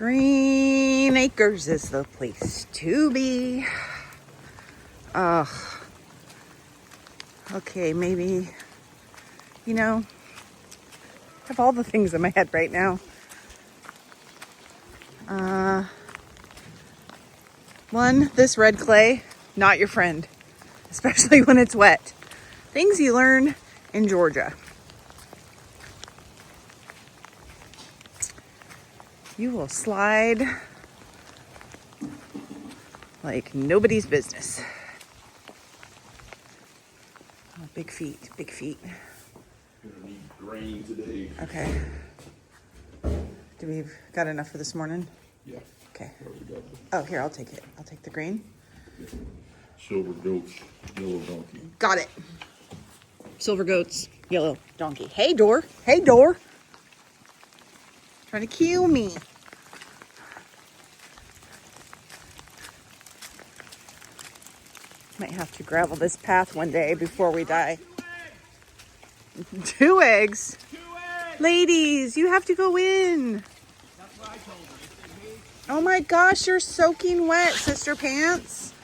Green Acres is the place to be. Okay, maybe, I have all the things in my head right now. One, this red clay, not your friend, especially when it's wet. Things you learn in Georgia. You will slide like nobody's business. Oh, big feet, big feet. You're gonna need grain today. Okay. Do we got enough for this morning? Yeah. Okay. Already got it. Oh, here, I'll take it. I'll take the green. Silver goats, yellow donkey. Got it. Silver goats, yellow donkey. Hey, door. Hey, door. Trying to kill me. Might have to gravel this path one day before we die. 2 eggs. 2 eggs. Ladies, you have to go in. That's what I told her. I said, hey, Oh my gosh, you're soaking wet, Sister Pants.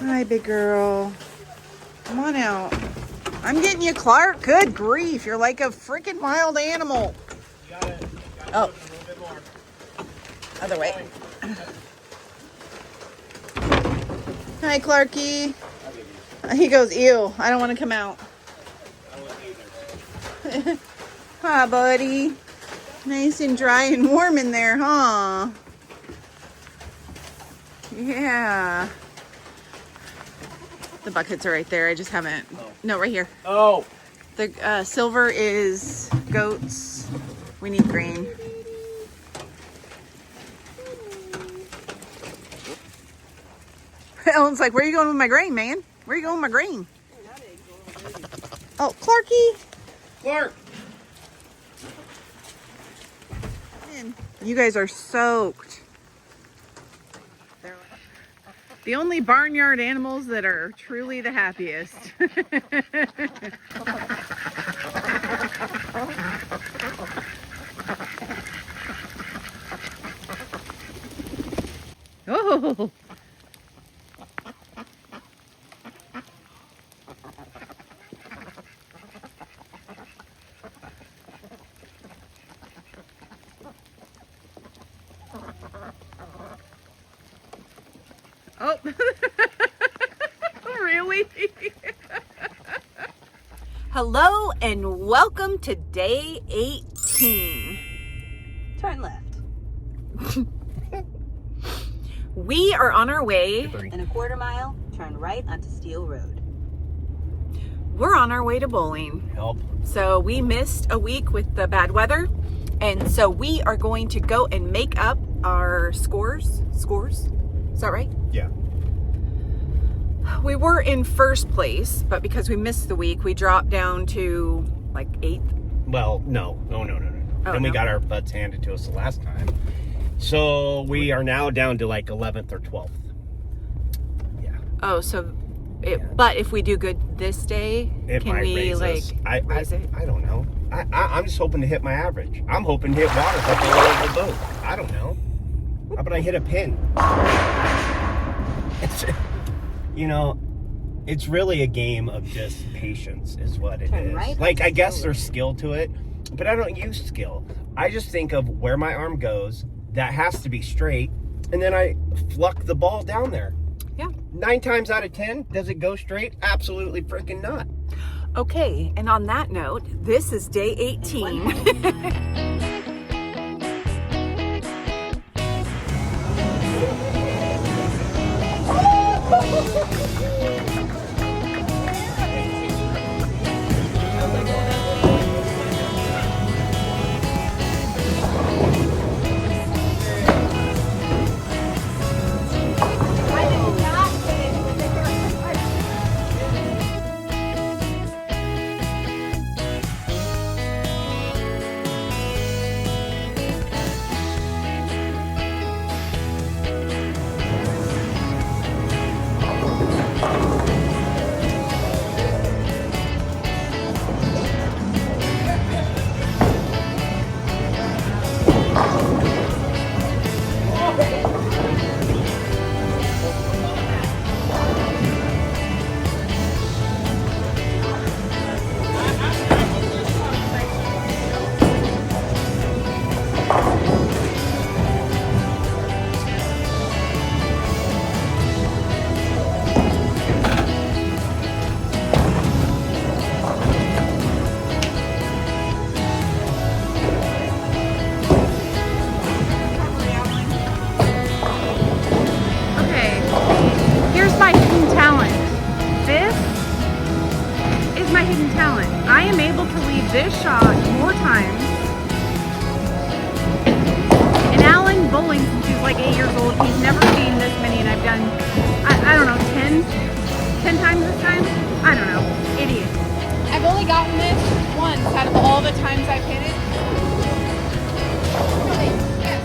Hi, big girl. Come on out. I'm getting you, Clark. Good grief. You're like a freaking wild animal. you got it. Oh, A little bit more. other way. Hi, Clarky. He goes, ew, I don't want to come out. Hi, buddy. Nice and dry and warm in there, huh? Yeah. The buckets are right there. I just haven't. No, right here. Oh. The silver is goats. We need green. Ellen's like, where are you going with my grain, man? Where are you going with my grain? Oh, Clarky. Clark. You guys are soaked. The only barnyard animals that are truly the happiest. Oh. Oh. Really? Hello and welcome to day 18. Turn left. We are on our way. In a quarter mile, turn right onto Steel Road. We're on our way to bowling. Help. So we missed a week with the bad weather. And so we are going to go and make up our scores. Scores? Is that right? Yeah. We were in first place, but because we missed the week, we dropped down to like 8th. Well, no. Oh, Then we no. got our butts handed to us the last time. So we are now down to like 11th or 12th. Yeah. Oh, so but if we do good this day, It can might we raise like us. raise it? I don't know. I'm just hoping to hit my average. I'm hoping to hit water up all over the boat. I don't know. How about I hit a pin? It's, it's really a game of just patience is what it Turn is. right Like, I onto guess Steel there's skill to it, but I don't use skill. I just think of where my arm goes, that has to be straight, and then I fluck the ball down there. Yeah. 9 times out of 10, does it go straight? Absolutely freaking not. Okay, and on that note, this is day 18. I don't know. Idiot. I've only gotten this once out of all the times I've hit it. Really? Yes.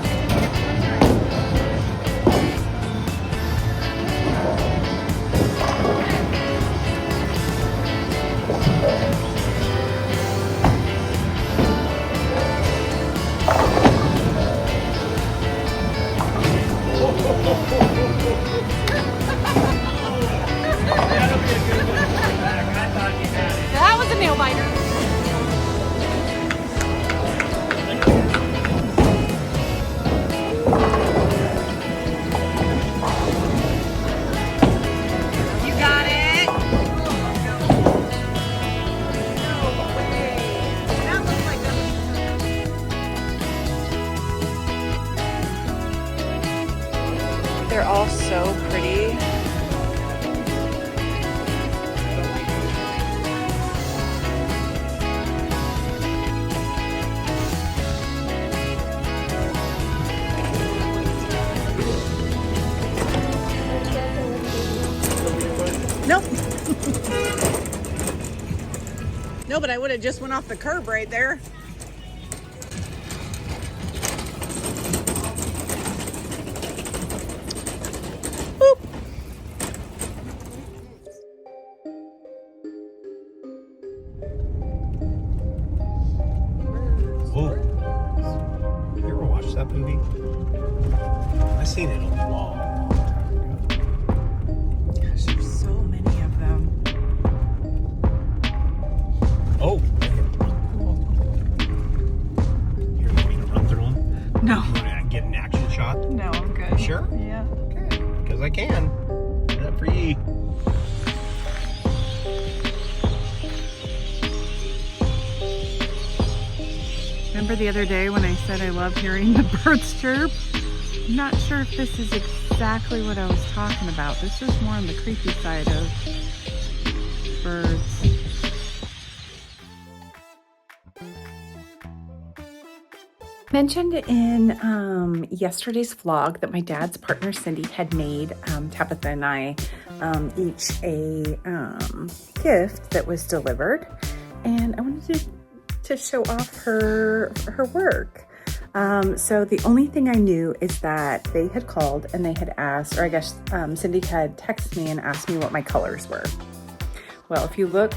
That was a nail biter. You got it. That looks like a... They're all so pretty. Nope. No, but I would have just went off the curb right there. Boop. Oh. You ever watched that movie? I've seen it a long time ago. Gosh, there's so many of them. Oh. Here, you want me to run through them? No. You want to get an action shot? No, I'm good. Sure? Yeah. Okay. Because I can. Do that for ye. Remember the other day when I said I love hearing the birds chirp? I'm not sure if this is exactly what I was talking about. This is more on the creepy side of birds. Mentioned in yesterday's vlog that my dad's partner Cindy had made Tabitha and I each a gift that was delivered, and I wanted to show off her work. So the only thing I knew is that they had called and they had asked, or I guess Cindy had texted me and asked me what my colors were. Well, if you look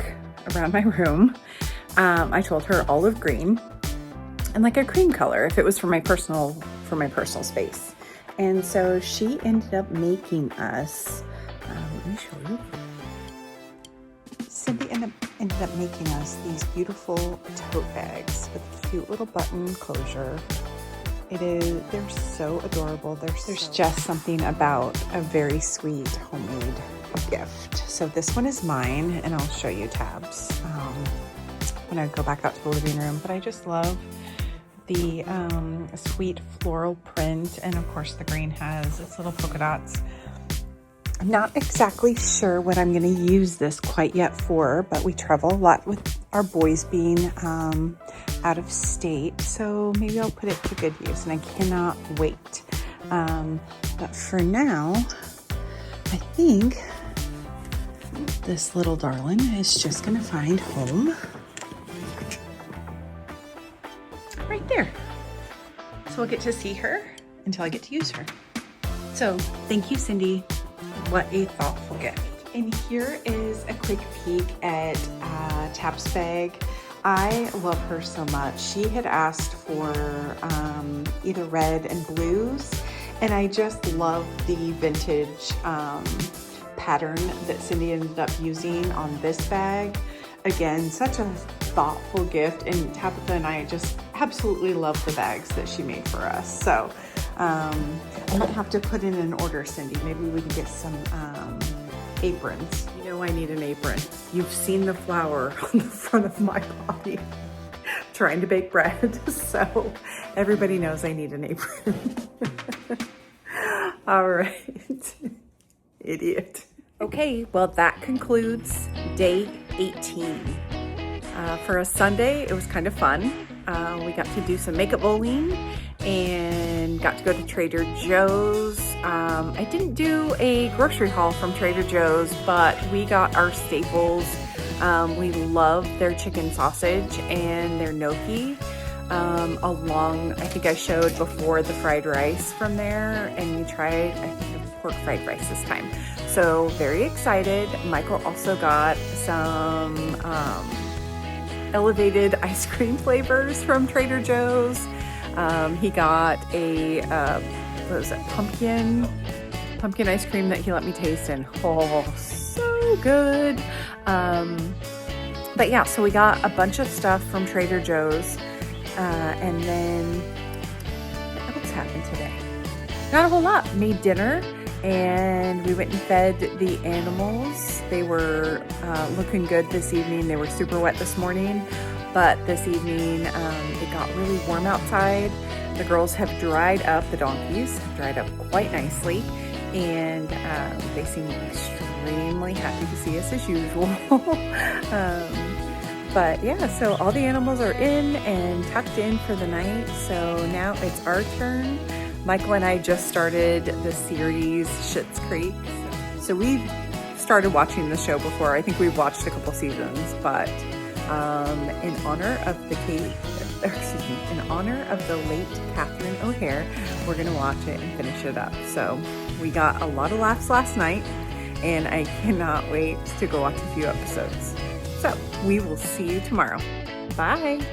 around my room, I told her olive green and like a cream color if it was for my personal space. And so she ended up making us, let me show you. Cindy ended up making us these beautiful tote bags with a cute little button closure. They're so adorable. There's just something about a very sweet homemade gift. So this one is mine, and I'll show you tabs when I go back out to the living room. But I just love the sweet floral print, and of course the green has its little polka dots. I'm not exactly sure what I'm going to use this quite yet for, but we travel a lot with our boys being out of state, so maybe I'll put it to good use, and I cannot wait. But for now, I think this little darling is just going to find home right there. So we'll get to see her until I get to use her. So thank you, Cindy. What a thoughtful gift. And here is a quick peek at Tab's bag. I love her so much. She had asked for either red and blues, and I just love the vintage pattern that Cindy ended up using on this bag. Again, such a thoughtful gift, and Tabitha and I just absolutely love the bags that she made for us. So I might have to put in an order, Cindy. Maybe we can get some aprons. You know I need an apron. You've seen the flour on the front of my body trying to bake bread, so everybody knows I need an apron. All right. Idiot. Okay, well that concludes day 18. For a Sunday, it was kind of fun. We got to do some makeup bowling and got to go to Trader Joe's I didn't do a grocery haul from Trader Joe's, but we got our staples. We love their chicken sausage and their gnocchi. I think I showed before the fried rice from there, and we tried, I think, the pork fried rice this time. So very excited. Michael also got some elevated ice cream flavors from Trader Joe's. He got a, what was it, pumpkin ice cream that he let me taste, and oh, so good. But yeah, so we got a bunch of stuff from Trader Joe's. And then what else happened today? Not a whole lot. Made dinner, and we went and fed the animals. They were looking good this evening. They were super wet this morning, but this evening it got really warm outside. The girls have dried up, the donkeys have dried up quite nicely, and they seem extremely happy to see us as usual. But yeah, so all the animals are in and tucked in for the night. So now it's our turn. Michael and I just started the series Schitt's Creek. So we've started watching the show before. I think we've watched a couple seasons, but in honor of the late Catherine O'Hare, we're gonna watch it and finish it up. So we got a lot of laughs last night, and I cannot wait to go watch a few episodes. So we will see you tomorrow. Bye.